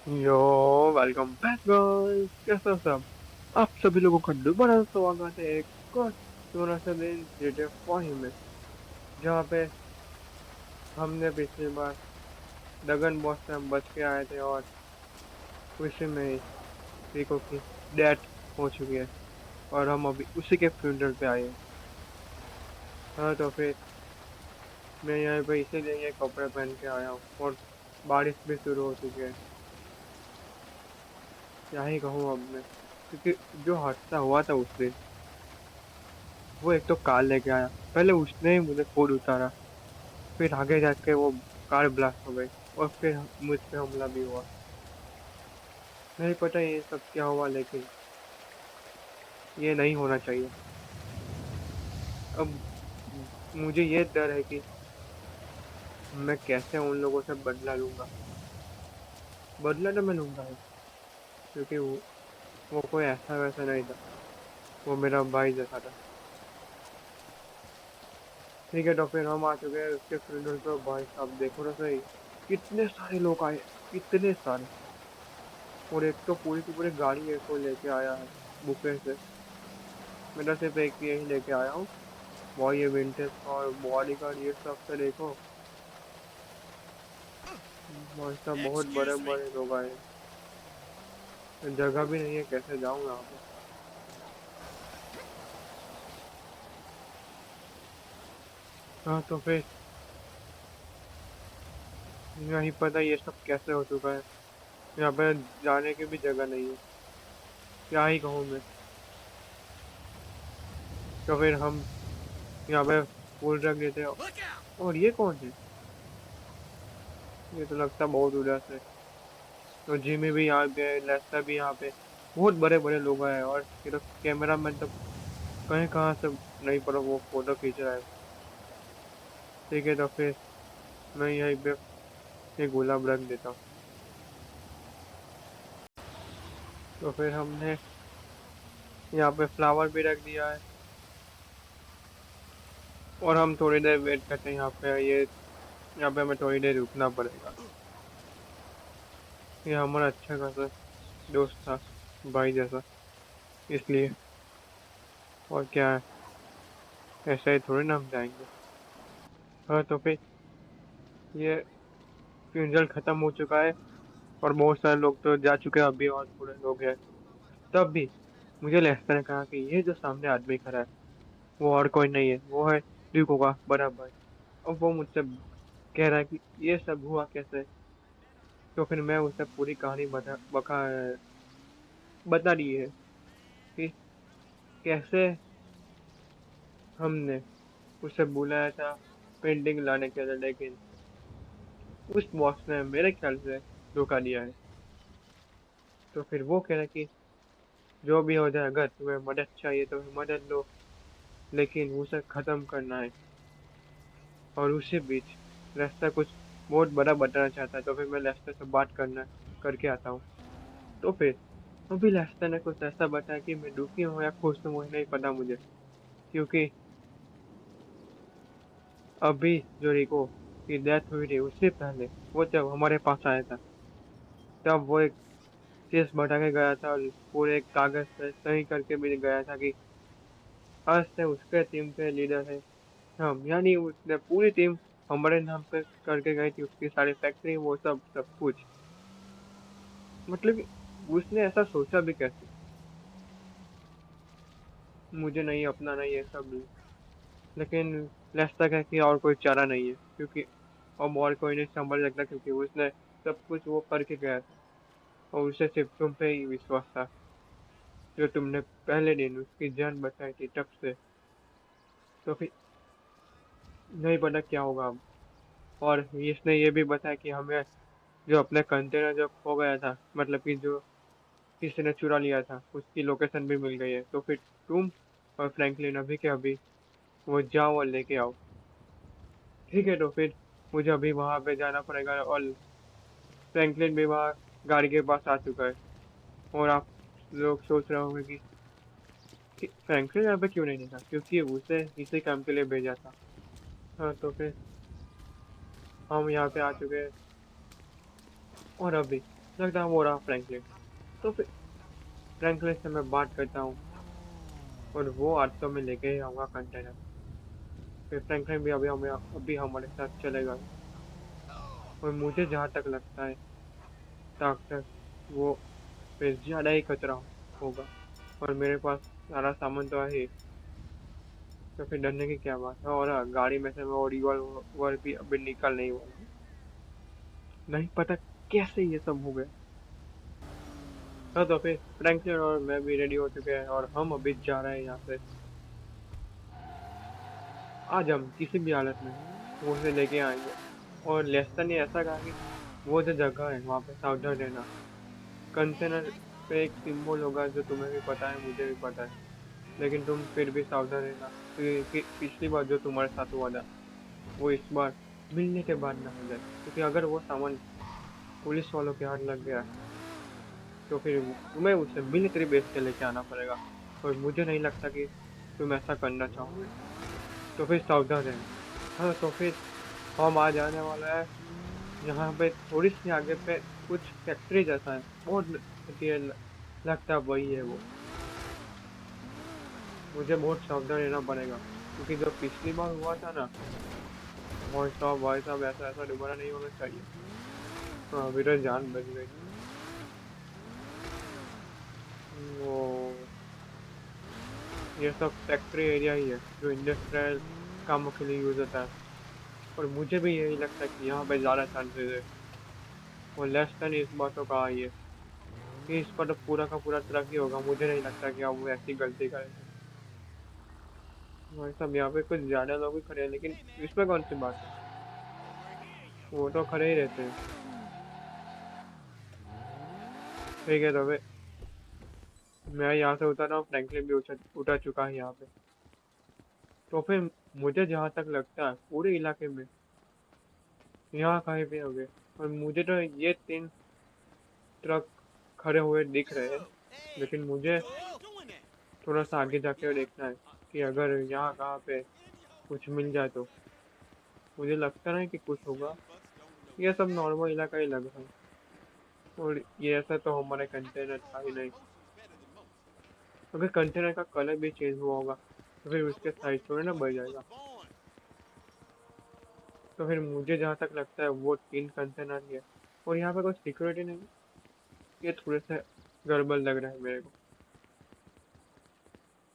यो welcome back guys, कैसे हो सब। आप सभी लोगों का दोबारा स्वागत है एक और सोना सा दिन GTA 5 में, जहाँ पे हमने पिछली बार डगन बॉस से हम बच के आए थे और उसी में ही रिको की डेथ हो चुकी है और हम अभी उसी के फ्यूनरल पे आए हैं। हाँ तो फिर मैं यहाँ पे इसीलिए ये कपड़े पहन के आया हूँ और बारिश भी शुरू हो चुकी है। क्या ही कहूँ अब मैं, क्योंकि जो हादसा हुआ था उस दिन, वो एक तो कार लेके आया, पहले उसने ही मुझे खुद उतारा, फिर आगे जाके वो कार ब्लास्ट हो गई और फिर मुझ पे हमला भी हुआ। नहीं पता ये सब क्या हुआ, लेकिन ये नहीं होना चाहिए। अब मुझे ये डर है कि मैं कैसे उन लोगों से बदला लूंगा। बदला तो मैं लूंगा ही, क्योंकि वो कोई ऐसा वैसा नहीं था, वो मेरा भाई जैसा था। ठीक है, तो फिर हम आ चुके हैं उसके फ्यूनरल पे। भाई साहब देखो ना सही, कितने सारे लोग आए, कितने सारे। और एक तो पूरी की पूरी गाड़ी एक को लेके आया है बुफे से। मैं तो सिर्फ एक यही लेके आया हूँ, वही ये विंटेज का और बॉडी गार्ड, ये सब से देखो। भाई साहब बहुत बड़े Excuse me. बड़े लोग आए हैं, जगह भी नहीं है, कैसे जाऊँ यहाँ पे। हाँ तो फिर नहीं पता ये सब कैसे हो चुका है। यहाँ पे जाने की भी जगह नहीं है, क्या ही कहूँ मैं। तो फिर हम यहाँ पे फूल रख देते हैं। Look out! और ये कौन है, ये तो लगता बहुत उदास है। तो जिमी भी यहाँ पे है, लेस्टर भी यहाँ पे, बहुत बड़े बड़े लोग आए हैं। और ये तो कैमरा मैन तो कहीं कहाँ से नहीं पड़ा, वो फोटो खींच रहा है। ठीक है, तो फिर मैं यहीं पे ये गुलाब रख देता हूँ। तो फिर हमने यहाँ पे फ्लावर भी रख दिया है और हम थोड़ी देर वेट करते हैं यहाँ पे। यहाँ पे हमें थोड़ी देर रुकना पड़ेगा। ये हमारा अच्छा खासा दोस्त था, भाई जैसा, इसलिए। और क्या है, ऐसा ही थोड़ी ना हम जाएंगे। हाँ तो फिर ये फ्यूनरल खत्म हो चुका है और बहुत सारे लोग तो जा चुके हैं, अभी और थोड़े लोग हैं। तब भी मुझे लेस्टर ने कहा कि ये जो सामने आदमी खड़ा है, वो और कोई नहीं है, वो है ड्यूको का बड़ा भाई। अब वो मुझसे कह रहा है कि ये सब हुआ कैसे। तो फिर मैं उसे पूरी कहानी बता दी है कि कैसे हमने उसे बुलाया था पेंटिंग लाने के लिए, लेकिन उस बॉस ने मेरे ख्याल से धोखा दिया है। तो फिर वो कह रहा है कि जो भी हो जाए, अगर तुम्हें मदद चाहिए तो मदद लो, लेकिन उसे खत्म करना है। और उसी बीच लेस्टर कुछ बहुत बड़ा बताना चाहता है, तो फिर मैं लेस्टर से बात करना करके आता हूँ। तो फिर अभी लेस्टर ने कुछ ऐसा बताया कि मैं दुखी हूँ या खुश हूँ, वो नहीं पता मुझे। क्योंकि अभी जो रिको की डेथ हुई थी, उससे पहले वो जब हमारे पास आया था, तब वो एक केस बता के गया था और पूरे एक कागज पे सही करके भी गया था कि आज से उसके टीम के लीडर है हम। यानी उसने पूरी टीम हमारे नाम पे करके गई थी, उसकी सारी फैक्ट्री, वो सब सब कुछ। मतलब कि उसने ऐसा सोचा भी कैसे, मुझे नहीं अपना नहीं ये सब। लेकिन लेस्टर है कि और कोई चारा नहीं है, क्योंकि अब और कोई नहीं संभल सकता, क्योंकि उसने सब कुछ वो करके गया था और उसे सिर्फ तुम पे ही विश्वास था, जो तुमने पहले दिन उसकी जान बचाई थी तब से। तो फिर नहीं पता क्या होगा अब। और इसने ये भी बताया कि हमें जो अपने कंटेनर जो खो गया था, मतलब कि जो किसी ने चुरा लिया था, उसकी लोकेशन भी मिल गई है। तो फिर तुम और फ्रैंकलिन अभी के अभी वो जाओ और लेके आओ। ठीक है, तो फिर मुझे अभी वहां पे जाना पड़ेगा और फ्रैंकलिन भी वहाँ गाड़ी के पास आ चुका है। और आप लोग सोच रहे होंगे कि फ्रैंकलिन यहाँ पे क्यों नहीं था, क्योंकि उसे इसी काम के लिए भेजा था। हाँ तो फिर हम यहाँ पे आ चुके हैं। और अभी लगता है वो रहा फ्रैंकलिन। तो फिर फ्रैंकलिन से मैं बात करता हूँ और वो आज तो मैं लेके ही आऊँगा कंटेनर। फिर फ्रैंकलिन भी अभी हमारे साथ चलेगा। और मुझे जहाँ तक लगता है डॉक्टर वो फिर ज़्यादा ही कचरा होगा और मेरे पास सारा सामान तो है ही, तो फिर डरने की क्या बात है। और हाँ, गाड़ी में से मैं वो रिवॉल्वर भी अभी निकल नहीं वाला हूँ। नहीं पता कैसे ये सब हो गया। हाँ तो फिर फ्रैंकलिन और मैं भी रेडी हो चुके हैं और हम अभी जा रहे हैं यहाँ से। आज हम किसी भी हालत में वो उसे लेके आएंगे। और लेस्टर ने ऐसा कहा कि वो जो जगह है वहाँ पे सावधान रहना। कंटेनर पे एक सिंबल होगा जो तुम्हें भी पता है, मुझे भी पता है, लेकिन तुम फिर भी सावधान रहना क्योंकि पिछली बार जो तुम्हारे साथ हुआ था वो इस बार मिलने के बाद ना हो जाए, क्योंकि अगर वो सामान पुलिस वालों के हाथ लग गया तो फिर तुम्हें उसे मिलिट्री बेस पे लेके आना पड़ेगा और मुझे नहीं लगता कि तुम ऐसा करना चाहोगे। तो फिर सावधान रहना। हाँ तो फिर हम आ जाने वाला है यहाँ पे थोड़ी सी आगे पे कुछ फैक्ट्री जैसा है, बहुत लगता है वही है वो। मुझे बहुत सावधान रहना पड़ेगा क्योंकि जो पिछली बार हुआ था ना, भाई साहब ऐसा ऐसा दोबारा नहीं होना चाहिए। हाँ अभी तो जान बच गई। वो ये सब फैक्ट्री एरिया ही है जो इंडस्ट्रियल कामों के लिए यूज होता है और मुझे भी यही लगता है कि यहाँ पे ज्यादा चांसेस है। और लेस देन इस बात तो कहा ही है कि इस पर तो पूरा का पूरा ट्रक ही होगा, मुझे नहीं लगता कि आप वो ऐसी गलती करेंगे। भाई साहब यहाँ पे कुछ ज्यादा लोग भी खड़े हैं, लेकिन इसमें कौन सी बात है, वो तो खड़े ही रहते हैं। ठीक है तो फिर मैं यहाँ से उतर रहा हूँ, फ्रैंकलिन भी उतर चुका है यहाँ पे। तो फिर मुझे जहाँ तक लगता है पूरे इलाके में यहाँ कहीं भी हो गए। और मुझे तो ये 3 ट्रक खड़े हुए दिख रहे हैं, लेकिन मुझे थोड़ा सा आगे जाके देखना है कि अगर यहाँ कहाँ पे कुछ मिल जाए तो। मुझे लगता नहीं कि कुछ होगा, ये सब नॉर्मल इलाका ही लग रहा है। और ये ऐसा तो हमारे कंटेनर था ही नहीं। अगर कंटेनर का कलर भी चेंज हुआ होगा तो फिर उसके साइज थोड़ी ना बढ़ जाएगा। तो फिर मुझे जहाँ तक लगता है वो 3 कंटेनर ही है और यहाँ पे कोई सिक्योरिटी नहीं है। ये थोड़े से गड़बड़ लग रहा है मेरे को।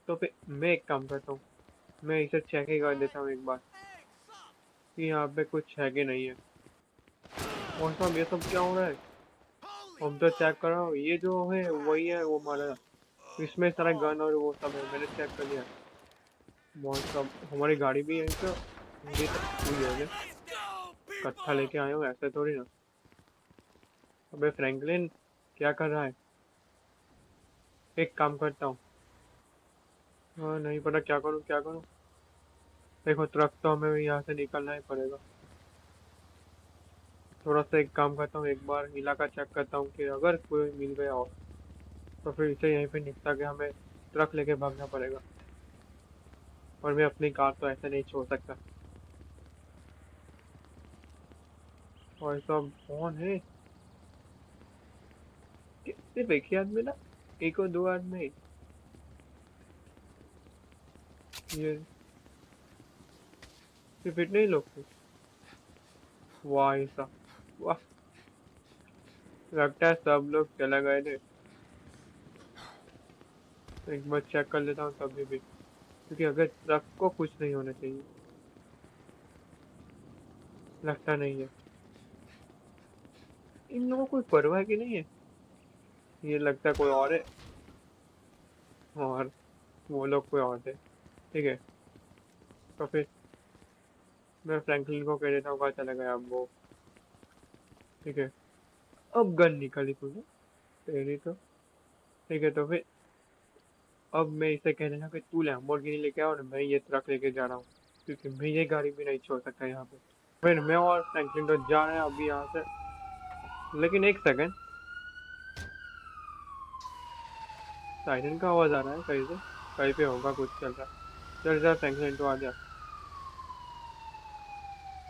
तो फिर मैं एक काम करता हूँ, मैं इसे चेक ही कर देता हूँ एक बार कि यहाँ पे कुछ है कि नहीं है। और सब ये सब क्या हो रहा है, हम तो चेक कर रहा हूँ, ये जो है वही है वो हमारा, इसमें सारा गन और वो सब है, मैंने चेक कर लिया। बहुत सब हमारी गाड़ी भी यहीं पे भी तो हुई है क्या, कट्ठा लेके आए हो ऐसे थोड़ी ना। अबे फ्रैंकलिन क्या कर रहा है, एक काम करता हूँ। हाँ नहीं पता क्या करूँ क्या करूँ। देखो ट्रक तो हमें यहाँ से निकलना ही पड़ेगा। थोड़ा सा एक काम करता हूँ, एक बार इलाका चेक करता हूँ कि अगर कोई मिल गया हो तो फिर इसे यहीं पे निपटा के हमें ट्रक लेके भागना पड़ेगा। और मैं अपनी कार तो ऐसे नहीं छोड़ सकता। और सब कौन है, सिर्फ एक ही आदमी ना, एक और 2 आदमी, ये सिर्फ इतने ही लोग थे। वाह ऐसा, वाह, लगता है सब लोग चले गए थे। एक बार चेक कर लेता हूँ तभी भी, क्योंकि अगर ट्रक को कुछ नहीं होना चाहिए, लगता नहीं है। इन लोगों को कोई परवाह की नहीं है, ये लगता है कोई और है। और वो लोग कोई और थे। ठीक है तो फिर मैं फ्रैंकलिन को कह देता हूँ कहाँ चला गया अब वो। ठीक है, अब गन निकाली तूने तेरी तो। ठीक है तो फिर अब मैं इसे कह देता हूँ कि तू लैम्बोर्गिनी लेके आ और मैं ये ट्रक लेके जा रहा हूँ, क्योंकि मैं ये गाड़ी भी नहीं छोड़ सकता यहाँ पे। फिर मैं और फ्रैंकलिन तो जा रहे हैं अभी यहाँ से, लेकिन एक सेकंड, साइरन का आवाज आ रहा है कहीं से, कहीं पे होगा कुछ चल रहा है। चल जा फ्रैंकलिन तो आ जा।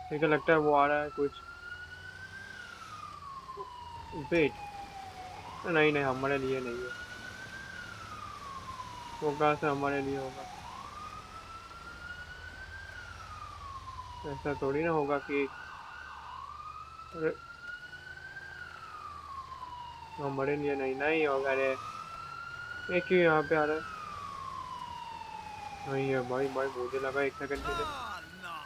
ठीक है लगता है वो आ रहा है कुछ। वेट, नहीं नहीं, हमारे लिए नहीं है। वो कहाँ से हमारे लिए होगा? ऐसा थोड़ी ना होगा कि अरे, हमारे लिए नहीं नहीं होगा रे। ये क्यों यहाँ पे आ रहा है? नहीं है भाई, भाई मुझे लगा एक सेकंड के लिए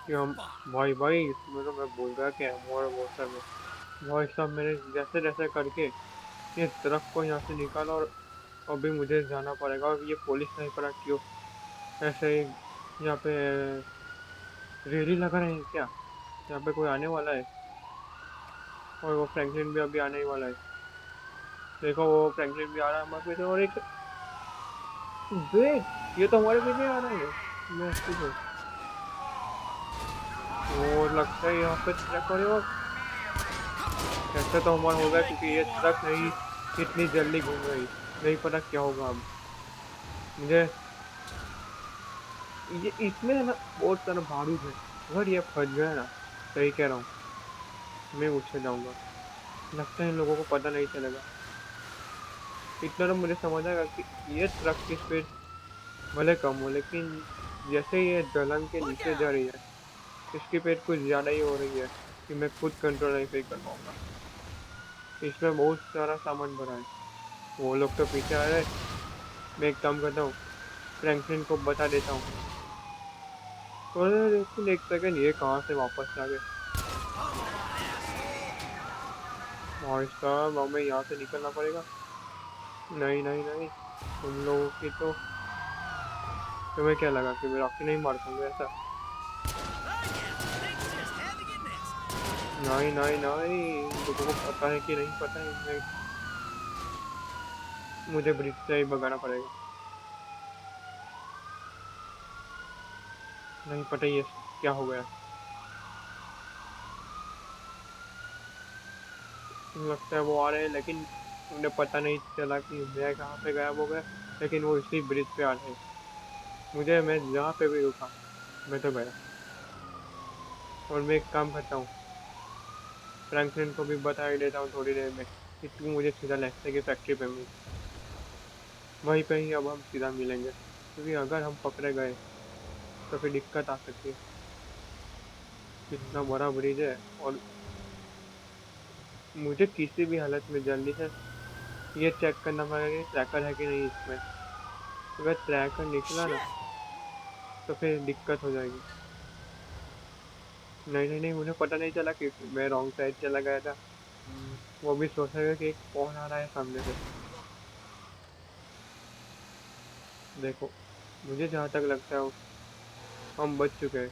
कि हम, भाई भाई इसमें तो मैं भूल गया कि हम और वो सब है। भाई साहब मैंने जैसे जैसे करके ये ट्रक को यहाँ से निकाला, और अभी मुझे जाना पड़ेगा। और ये पुलिस नहीं पड़ा क्यों ऐसे ही यहाँ पे रेडी लगा रहे हैं क्या? यहाँ पे कोई आने वाला है, और वो फ्रैंकलिन भी अभी आने ही वाला है। देखो वो फ्रैंकलिन भी आ रहा है हमारे पीछे, और एक वेट, ये तो हमारे पीछे आ रहा है। मैं अच्छी हूँ। वो लगता है यहाँ पे ट्रक, और ऐसा तो हमारा होगा क्योंकि ये ट्रक नहीं इतनी जल्दी घूम रही। नहीं पता क्या होगा अब मुझे। ये इसमें है ना बहुत सारा बारूद है, अगर ये फंस गया ना, सही कह रहा हूँ, मैं उछल जाऊंगा। लगता है इन लोगों को पता नहीं चलेगा। इतना तो मुझे समझ आएगा कि ये ट्रक की स्पीड भले कम हो, लेकिन जैसे ये ढलान के नीचे जा रही है, इसकी स्पीड कुछ ज्यादा ही हो रही है कि मैं खुद कंट्रोल नहीं कर पाऊंगा। इसमें बहुत सारा सामान भरा है। वो लोग तो पीछे आ रहे हैं। मैं एक काम करता हूँ, फ्रैंकलिन को बता देता हूँ। अरे लेकिन एक सेकंड, ये कहाँ से वापस आ गए? भाई साहब हमें यहाँ से निकलना पड़ेगा। नहीं नहीं नहीं, तुम लोगों की तो, तुम्हें क्या लगा कि मैं रॉकी नहीं मार पाऊंगा ऐसा? नहीं नहीं नहीं, इन लोगों को पता है कि नहीं पता है, मुझे ब्रिज से ही भगाना पड़ेगा। नहीं पता ये क्या हो गया। लगता है वो आ रहे हैं, लेकिन उन्हें पता नहीं चला कि मैं कहाँ पे गायब हो गया। लेकिन वो इसी ब्रिज पे आ रहे हैं। मैं जहाँ पे भी रुका, मैं तो गया। और मैं एक काम करता हूँ, फ्रैंकलिन को भी बता ही देता हूँ थोड़ी देर में कि तू मुझे सीधा लेक्से की फैक्ट्री पे मिल। वहीं पे ही अब हम सीधा मिलेंगे, क्योंकि अगर हम पकड़े गए तो फिर दिक्कत आ सकती है। कितना बड़ा ब्रिज है, और मुझे किसी भी हालत में जल्दी से ये चेक करना पड़ेगा कि ट्रैकर है कि नहीं इसमें। अगर ट्रैकर निकला ना, तो फिर दिक्कत हो जाएगी। नहीं नहीं नहीं, मुझे पता नहीं चला कि मैं रॉन्ग साइड चला गया था। वो भी सोचेगा कि कौन आ रहा है सामने से। देखो, मुझे जहाँ तक लगता है हम बच चुके हैं,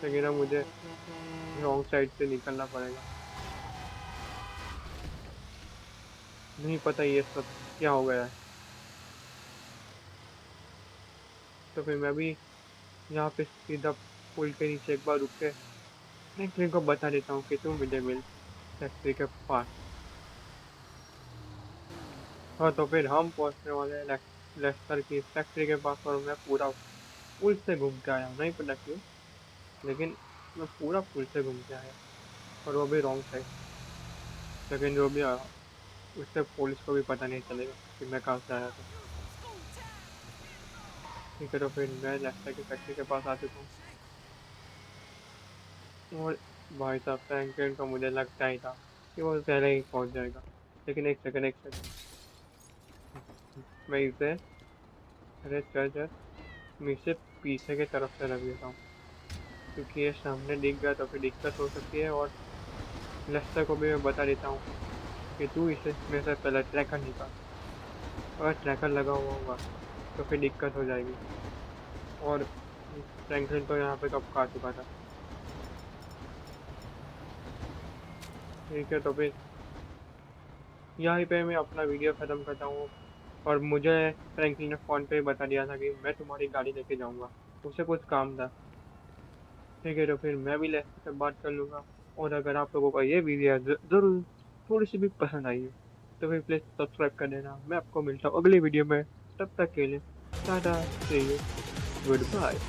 लेकिन अब मुझे रॉन्ग साइड से निकलना पड़ेगा। नहीं पता ये सब क्या हो गया है। तो फिर मैं भी यहाँ पे सीधा पुल के नीचे एक बार रुक के फ्रैंकलिन को बता देता हूँ कि तुम मुझे मिल फैक्ट्री के पास। हाँ, तो फिर हम पहुंचने वाले हैं लेस्टर की फैक्ट्री के पास, और मैं पूरा पुल से घूम के आया, नहीं पता क्यों, लेकिन मैं पूरा पुल से घूम के आया, और वो भी रॉन्ग साइड। लेकिन जो भी आया, उससे पुलिस को भी पता नहीं चलेगा कि मैं कहाँ से आया था। ठीक है, तो फिर मैं लेस्टर की फैक्ट्री के पास आ चुका हूँ। और भाई साहब, फ्रैंकलिन को मुझे लगता ही था कि वो पहले ही पहुंच जाएगा। लेकिन एक सेकंड, मैं इसे, अरे चल चल, मैं इसे पीछे की तरफ से रख देता हूँ, क्योंकि ये सामने दिख गया तो फिर दिक्कत हो सकती है। और लेस्टर को भी मैं बता देता हूँ कि तू इसे में से पहले ट्रैकर निकाल। अगर ट्रैकर लगा हुआ होगा तो फिर दिक्कत हो जाएगी। और फ्रैंकलिन तो यहाँ पे कब का आ चुका था। ठीक है, तो फिर यहीं पे मैं अपना वीडियो ख़त्म करता हूँ। और मुझे फ्रैंकलिन ने फ़ोन पे बता दिया था कि मैं तुम्हारी गाड़ी लेके जाऊँगा, उसे कुछ काम था। ठीक है, तो फिर मैं भी लेस्टर से बात कर लूँगा। और अगर आप लोगों को ये वीडियो ज़रूर थोड़ी सी भी पसंद आई है, तो फिर प्लीज़ सब्सक्राइब कर देना। मैं आपको मिलता हूँ अगली वीडियो में। तब तक के लिए टाटा, सी यू, गुड बाय।